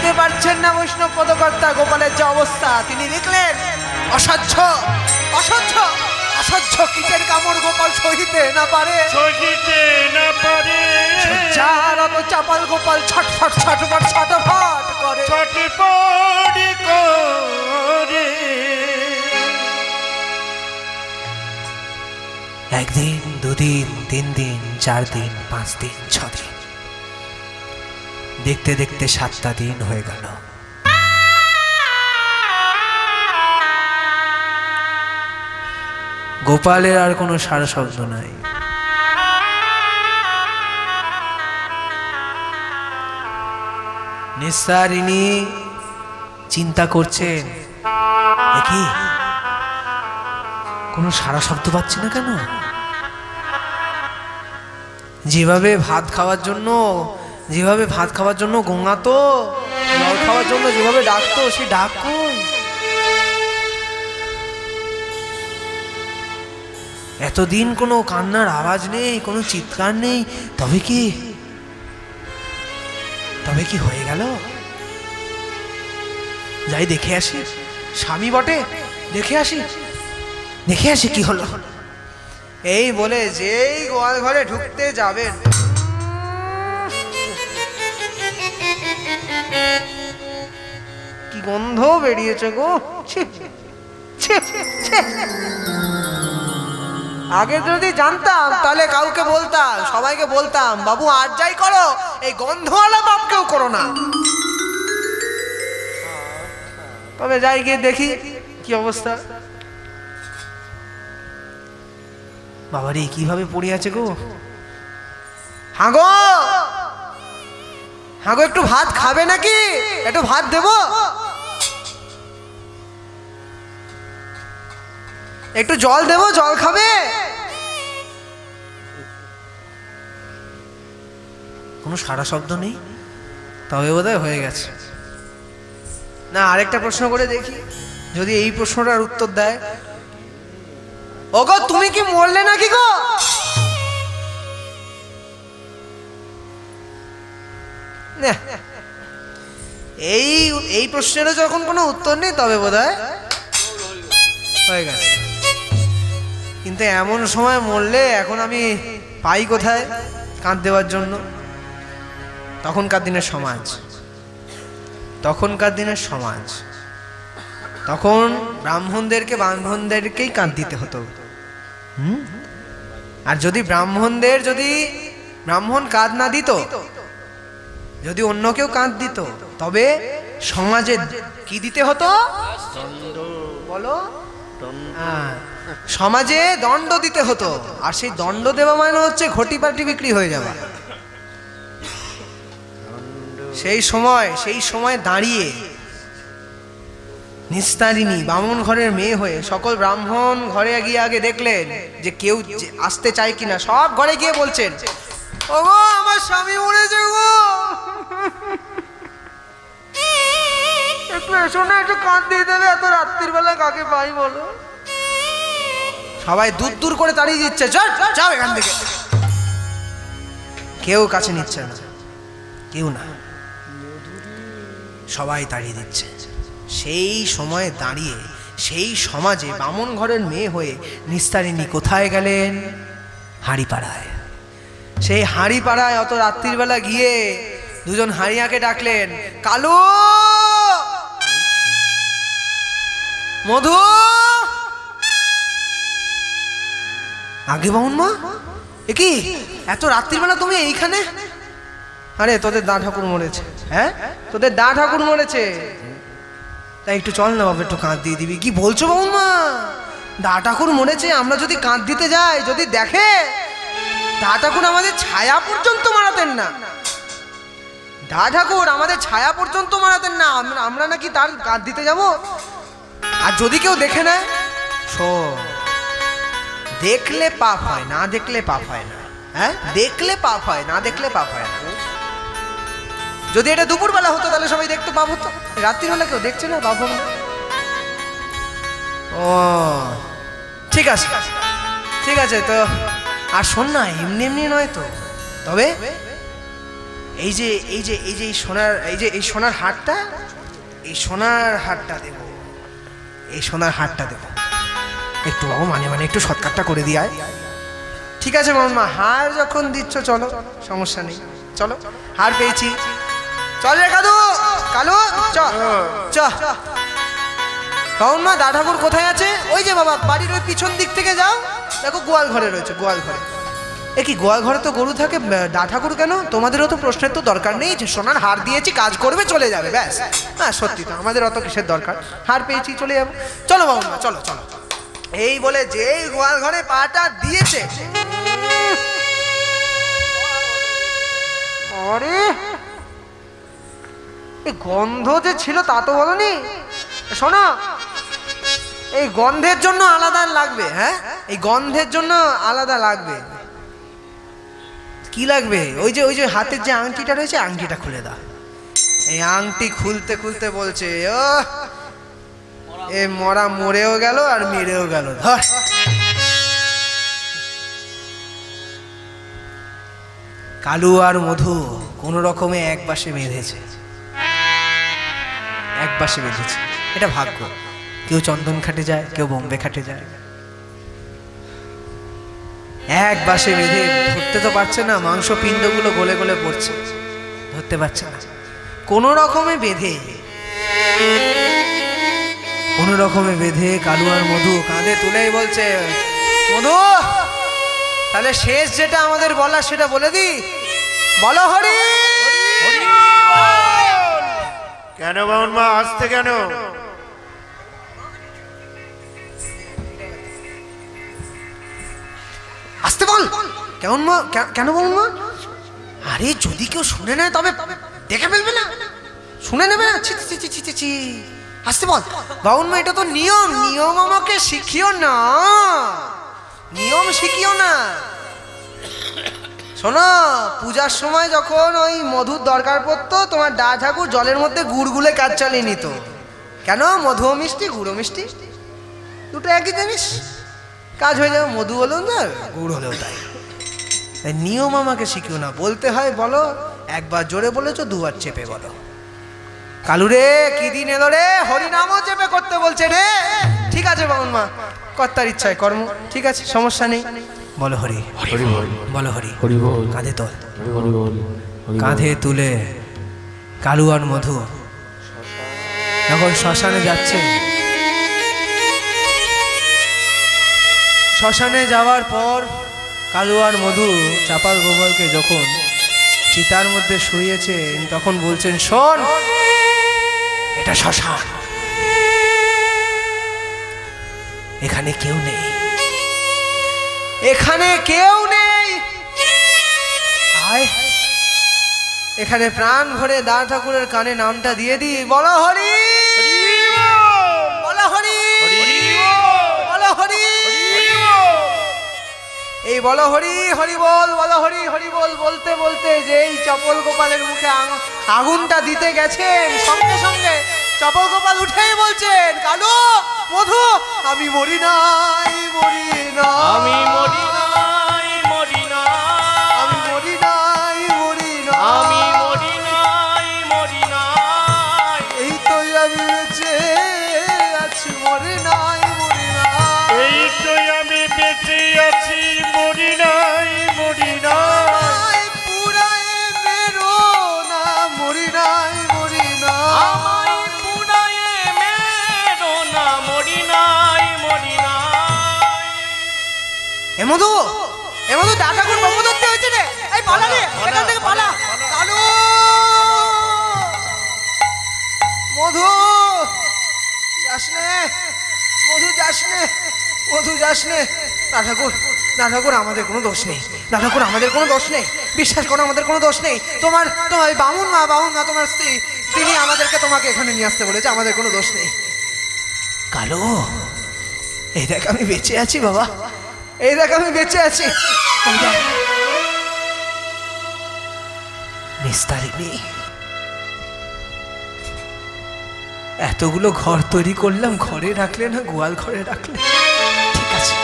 নিতে পারছেন না বৈষ্ণব পদকর্তা গোপালের যে অবস্থা, তিনি দেখলেন অসহ্য অসহ্য অসহ্য কীটের কামড় গোপাল সহিতে না পারে, অত চাপাল গোপাল ছটফট ছটফট ছটফট করে। একদিন, দুদিন, 3 দিন, 4 দিন, 5 দিন, 6 দিন, দেখতে দেখতে 7টা দিন হয়ে গেল। গোপালের আর কোনো সারা শব্দ নাই। নিস্তারিণী চিন্তা করছেন, কি কোনো সারা শব্দ পাচ্ছে না কেন? যেভাবে ভাত খাওয়ার জন্য গোঙাতো, জল খাওয়ার জন্য যেভাবে ডাকতো, সে ডাক কই? এতদিন কোনো কান্নার আওয়াজ নেই, কোনো চিৎকার নেই। তবে কি হয়ে গেল? যাই দেখে আসি, স্বামী বটে, দেখে আসি কি হলো। এই বলে যেই গোয়াল ঘরে ঢুকতে যাবেন, কি গন্ধ বেরিয়েছে গো! আগে যদি জানতাম তাহলে কাউকে বলতাম, সবাইকে বলতাম, বাবু আর যাই করো, এই গন্ধওয়ালা বাপকেও করো না। তবে যাই গিয়ে দেখি কি অবস্থা। বাবারে কিভাবে পড়ে আছে গো! হাগো একটু ভাত খাবে নাকি? একটু ভাত দেবো? একটু জল দেবো, জল খাবে? কোনো সারা শব্দ নেই। তবে বোধহয় হয়ে গেছে। না, আরেকটা প্রশ্ন করে দেখি, যদি এই প্রশ্নটার উত্তর দেয়। ওগো তুমি কি মরলে নাকি গো? এই প্রশ্নেরও যখন কোনো উত্তর নেই, তবে বোধহয় হয়ে গেছে। কিন্তু এমন সময় মরলে এখন আমি পাই কোথায় কাঁদ দেওয়ার জন্য? তখনকার দিনের সমাজ, তখন ব্রাহ্মণদেরকেই কাঁদ দিতে হতো। আর যদি ব্রাহ্মণ কাঁদ না দিত, যদি অন্য কেউ কাঁদ দিত, তবে সমাজে কি দিতে হতো বলো? সমাজে দণ্ড দিতে হতো। আর সেই দণ্ড দেওয়া মানে হচ্ছে ঘটি পাটি বিক্রি হয়ে যাওয়া। সেই সময় দাঁড়িয়ে নিস্তারিণী বামুন ঘরের মেয়ে হয়ে সকল ব্রাহ্মণ ঘরে গিয়ে আগে দেখলেন যে কেউ আসতে চায় কিনা। সব ঘরে গিয়ে বলছেন, ওগো আমার স্বামী মরেছে গো, একটু এসো না, একটু কাঁদ দিয়ে দেবে, এত রাত্রির বেলা কাকে পাই বলো? সবাই দূর করে তাড়িয়ে দিচ্ছে, যাও এখান থেকে। কেউ কাছে নিচ্ছে না, কেউ না, সবাই তাড়িয়ে দিচ্ছে। সেই সময় দাঁড়িয়ে সেই সমাজে বামুন ঘরের মেয়ে হয়ে নিস্তারিণী কোথায় গেলেন? হাঁড়িপাড়ায়। সেই হাঁড়িপাড়ায় অত রাত্রির বেলা গিয়ে দুজন হাঁড়িয়াকে ডাকলেন, কালু, মধু। আগে বামুন মা, এ কি এত রাত্রির বেলা তুমি এইখানে? আরে তোদের দা ঠাকুর মরেছে। হ্যাঁ, তোদের দা ঠাকুর মরেছে, তাই একটু চল না বাবা, একটু কাঁদ দিয়ে দিবি। কি বলছো বামুন মা? দা ঠাকুর মরেছে, আমরা যদি কাঁদ দিতে যাই, যদি দেখে, দা ঠাকুর আমাদের ছায়া পর্যন্ত মারাতেন না। দা ঠাকুর আমাদের ছায়া পর্যন্ত মারাতেন না, আমরা নাকি তার কাঁদ দিতে যাব? আর যদি কেউ দেখে নেয়, দেখলে পাপ হয়, না দেখলে পাপ হয় না। হ্যাঁ, দেখলে পাপ হয়, না দেখলে পাপ হয় না। যদি এটা দুপুরবেলা হতো তাহলে সবাই দেখতে পাপ হতো, রাত্রিবেলা কেউ দেখছে না, পাপ হবে না। ও ঠিক আছে। তো আর শোন না, এমনি নয় তো, তবে এই যে এই সোনার হারটা, এই সোনার হারটা দেব, এই সোনার হারটা দেব। একটু বাবু মানে একটু সৎকারটা করে দিয়ায়। ঠিক আছে বামুন মা, হার যখন দিচ্ছ চলো, সমস্যা নেই, চলো হার পেয়েছি, চল রে কালু, কালু চ চ। বামুন মা দা ঠাকুর কোথায় আছে? ওই যে বাবা বাড়ির ওই পিছন দিক থেকে যাও, দেখো গোয়াল ঘরে রয়েছে, গোয়াল ঘরে। এ কি গোয়াল ঘরে তো গরু থাকে, দা ঠাকুর কেন? তোমাদেরও তো প্রশ্নের তো দরকার নেই, যে সোনার হার দিয়েছি কাজ করবে চলে যাবে ব্যাস। হ্যাঁ সত্যি তো, আমাদের অত কিসের দরকার, হার পেয়েছি চলে যাবো। চলো বাবুন মা চলো চলো। এই বলে যেই গোয়াল ঘরে পাটা দিয়েছে, আরে এই গন্ধ যে ছিল তা তো বলনি। শোনো, এই গন্ধের জন্য আলাদা লাগবে, হ্যাঁ এই গন্ধের জন্য আলাদা লাগবে। কি লাগবে? ওই যে হাতের যে আংটিটা রয়েছে, আংটিটা খুলে দাও। এই আংটি খুলতে খুলতে বলছে, ও এ মরা মরেও গেল আর মেরেও গেল, ধর। কালু আর মধু কোন রকমে এক পাশে বেঁধেছে, এক পাশে বেঁধেছে, এটা ভাগ্য। কেউ চন্দন খাটে যায়, কেউ বোম্বে খাটে যায়, এক বাসে বেঁধে ধরতে তো পারছে না, মাংস পিণ্ডগুলো গলে গলে পড়ছে, ধরতে পারছে না। কোন রকমে বেঁধে, কোন রকমে বেঁধে কালু আর মধু কাঁধে তুলেই বলছে, মধু তাহলে শেষ যেটা আমাদের বলা সেটা বলে দি, বলো হরি। কেন বামুন মা আসতে কেন? আসতে বল। কেমন মা? কেন বামুন মা? আরে যদি কেউ শুনে নেয় তবে দেখে ফেলবে না, শুনে নেবে না, ছি ছি ছি ছি ছি। আসতে বল বামুন মা, এটা তো নিয়ম, নিয়ম আমাকে শিখিও না, নিয়ম শিখিও না। শোনো, পূজার সময় যখন ওই মধুর দরকার পড়তো, তোমার দা ঠাকুর জলের মধ্যে গুড় গুলে কাজ চালিয়ে নিত। কেন? মধুও মিষ্টি, গুড়ও মিষ্টি, দুটো একই জিনিস, কাজ হয়ে যাবে। মধু হলেও না, গুড় হলেও তাই। নিয়ম আমাকে শিখিও না, বলতে হয় বলো, একবার জোরে বলেছো, দুবার চেপে বলো। কালু রে কি দিন এলো রে, হরিনামও চেপে করতে বলছে রে। ঠিক আছে বামুন মা, কর্তার ইচ্ছায় কর্ম, ঠিক আছে সমস্যা নেই। বলো হরি, বলো হরি, কাঁধে তোল। কাঁধে তুলে কালু আর মধু যখন শ্মশানে যাচ্ছে, শ্মশানে যাওয়ার পর কালু আর মধু চাপাল গোপালকে যখন চিতার মধ্যে শুয়েছেন, তখন বলছেন, শোন এটা শ্মশান, এখানে কেউ নেই, এখানে কেউ নেই, আয় এখানে প্রাণ ভরে দা ঠাকুরের কানে নামটা দিয়ে দি, বলো হরি, বলো হরি, বলো হরি। এই বলো হরি হরি বল, বলো হরি হরি বল বলতে বলতে যেই চপল গোপালের মুখে আগুনটা দিতে গেছেন, সঙ্গে সঙ্গে চপল গোপাল উঠেই বলছেন, কালু মধু আমি মরি নাই, মরি না, আমি মরি নাই, মরি না, আমি মরি নাই, মরি না, আমি মরি নাই, মরি না, এই তো আমি বেঁচে আছি, মরি নাই, মরি না, এই তো আমি বেঁচে আছি, মরি নাই, মরি না, পুরায় মেরো না, মরি নাই, মরি না, আমায় পুরায় মেরো না, মরি নাই, মরি নাই। এ মধু, এ মধু দা ঠাকুর ব্রহ্ম ধরতে হয়েছে রে, এই পালা রে, এখান থেকে পালা, কালু মধু যাস নে, মধু যাস নে, মধু যাস নে। দা ঠাকুর, দা ঠাকুর আমাদের কোনো দোষ নেই, দা ঠাকুর আমাদের কোনো দোষ নেই, বিশ্বাস করো আমাদের কোনো দোষ নেই। তোমার তোমার বামুন মা তোমার স্ত্রী, তিনি আমাদেরকে তোমাকে এখানে নিয়ে আসতে বলেছে, আমাদের কোনো দোষ নেই। কালো এই দেখ আমি বেঁচে আছি বাবা, এই দেখ আমি বেঁচে আছি, নিস্তারিণী। এতগুলো ঘর তৈরি করলাম, ঘরে রাখলে না গোয়াল ঘরে রাখলে, ঠিক আছে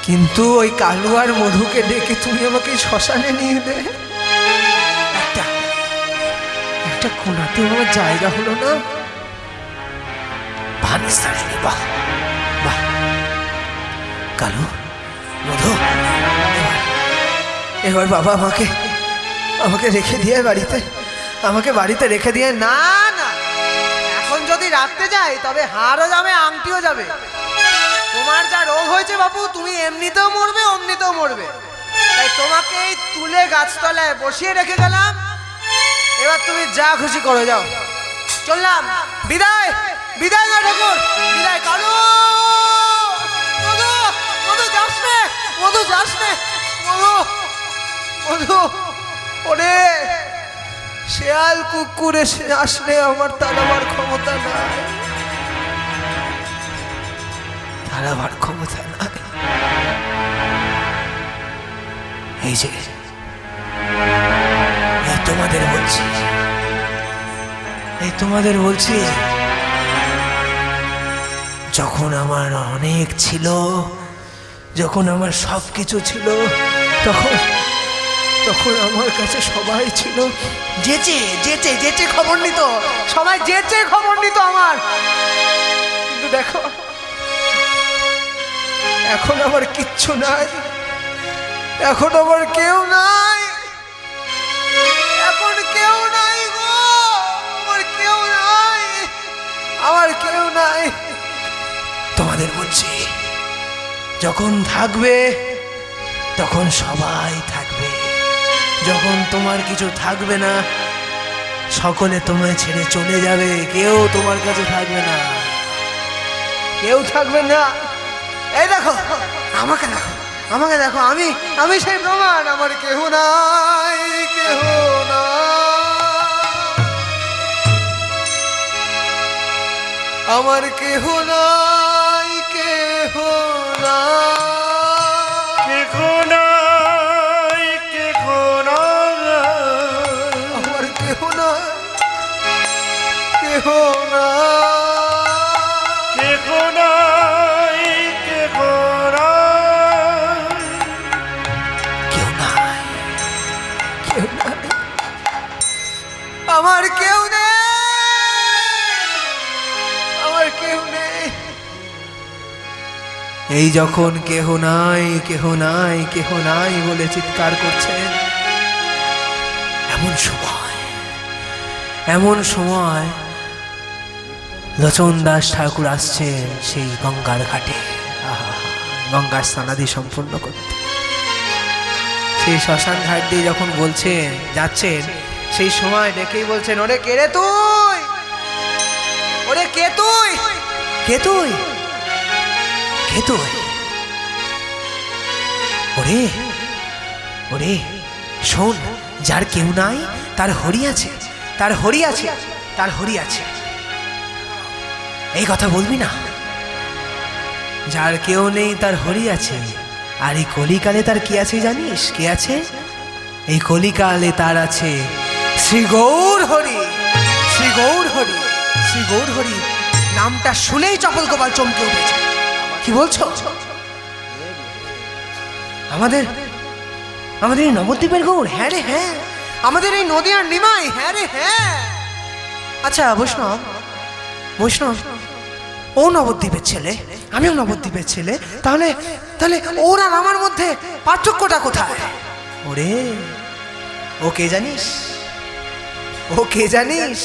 কিন্তু ওই কালু আর মধুকে ডেকে তুমি আমাকে শ্মশানে নিয়ে এলে। একটা কোনাতে আমার জায়গা হলো না। বাহ বাহ, কালু মধু, এবার বাবা আমাকে রেখে দিয়ে বাড়িতে, আমাকে বাড়িতে রেখে দিয়ে। না না, এখন যদি রাখতে যাই তবে হাড়ও যাবে, আংটিও যাবে। তোমার যা রোগ হয়েছে বাবু, তুমি এমনিতেও মরবে, অমনিতেও মরবে। তাই তোমাকে তুলে গাছতলায় বসিয়ে রেখে গেলাম। এবার তুমি যা খুশি করো, যাও। চললাম, বিদায়। বিদায় না ঠাকুর, বিদায়। কালু, মধু, মধু যাস নে, মধু যাস নে, মধু, মধু। ওরে শেয়াল কুকুর এসে আসলে আমার তাড়াবার ক্ষমতা নাই, তাড়াবার ক্ষমতা নাই। এই যে তোমাদের বলছি, যখন আমার অনেক ছিল, যখন আমার সবকিছু ছিল, তখন আমার কাছে সবাই ছিল। যেচে খবর নিত, সবাই যেচে খবর নিত আমার। কিন্তু দেখো, এখন আমার কিচ্ছু নাই, এখন আমার কেউ নাই, এখন কেউ নাই গো, আমার কেউ নাই, আমার কেউ নাই। তোমাদের বলছি, যখন থাকবে তখন সবাই থাকবে, যখন তোমার কিছু থাকবে না সকলে তোমায় ছেড়ে চলে যাবে, কেউ তোমার কাছে থাকবে না, কেউ থাকবে না। এই দেখো, আমাকে দেখো, আমাকে দেখো, আমি সেই প্রমাণ। আমার কেহ নাই, কেহ নাই, আমার কেহ নাই, কেহ নাই, কেহ নাই, কেহ নাই, আমার কেহ নাই, কেহ নাই, কেহ নাই, কেহ নাই, কেউ নাই, আমার কেউ নেই, আমার কেউ নেই। এই যখন কেহ নাই, কেহ নাই, কেহ নাই বলে চিৎকার করছেন, এমন সময় লোচন দাস ঠাকুর আসছেন সেই গঙ্গার ঘাটে, গঙ্গার স্নানাদি সম্পূর্ণ করতে। সেই শ্মশান ঘাট দিয়ে যখন বলছেন যাচ্ছেন, সেই সময় ডেকেই বলছেন, ওরে কে রে তুই, ওরে কে তুই, কে তুই, কে তুই? ওরে ওরে শোন, যার কেউ নাই তার হরি আছে, তার হরি আছে, তার হরি আছে। এই কথা বলবি না? যার কেউ নেই তার হরি আছে। আর এই কলিকালে তার কি আছে জানিস? কে আছে? এই কলিকালে তার আছে শ্রী গৌর হরি, শ্রী গৌর হরি, শ্রী গৌর হরি। নামটা শুনেই চপল গোপাল চমকে উঠেছে। কি বলছো? আমাদের এই নবদ্বীপের গৌর? হ্যাঁ রে হ্যাঁ। আমাদের এই নদিয়ার নিমাই? হ্যাঁ রে হ্যাঁ। আচ্ছা বৈষ্ণব, বৈষ্ণব ও নবদ্বীপের ছেলে, আমিও নবদ্বীপের ছেলে, তাহলে তাহলে ওর আর আমার মধ্যে পার্থক্যটা কোথায়? ওরে ও কে জানিস? ও কে জানিস?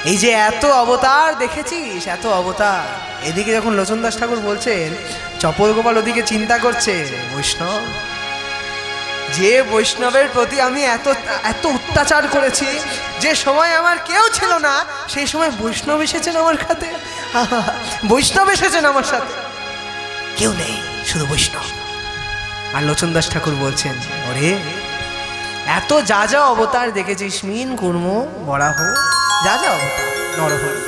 এই যে এত অবতার দেখেছিস, এত অবতার। এদিকে যখন লোচন দাস ঠাকুর বলছেন চপল গোপাল ওদিকে চিন্তা করছে, বৈষ্ণব, যে বৈষ্ণবের প্রতি আমি এত এত অত্যাচার করেছি, যে সময় আমার কেউ ছিল না, সেই সময় বৈষ্ণব এসেছেন আমার সাথে, বৈষ্ণব এসেছেন আমার সাথে, কেউ নেই, শুধু বৈষ্ণব। আর লোচন দাস ঠাকুর বলছেন, ওরে এত যা যা অবতার দেখেছিস, মিন কুর্ম বরাহ, যা যা অবতার, নরহরি,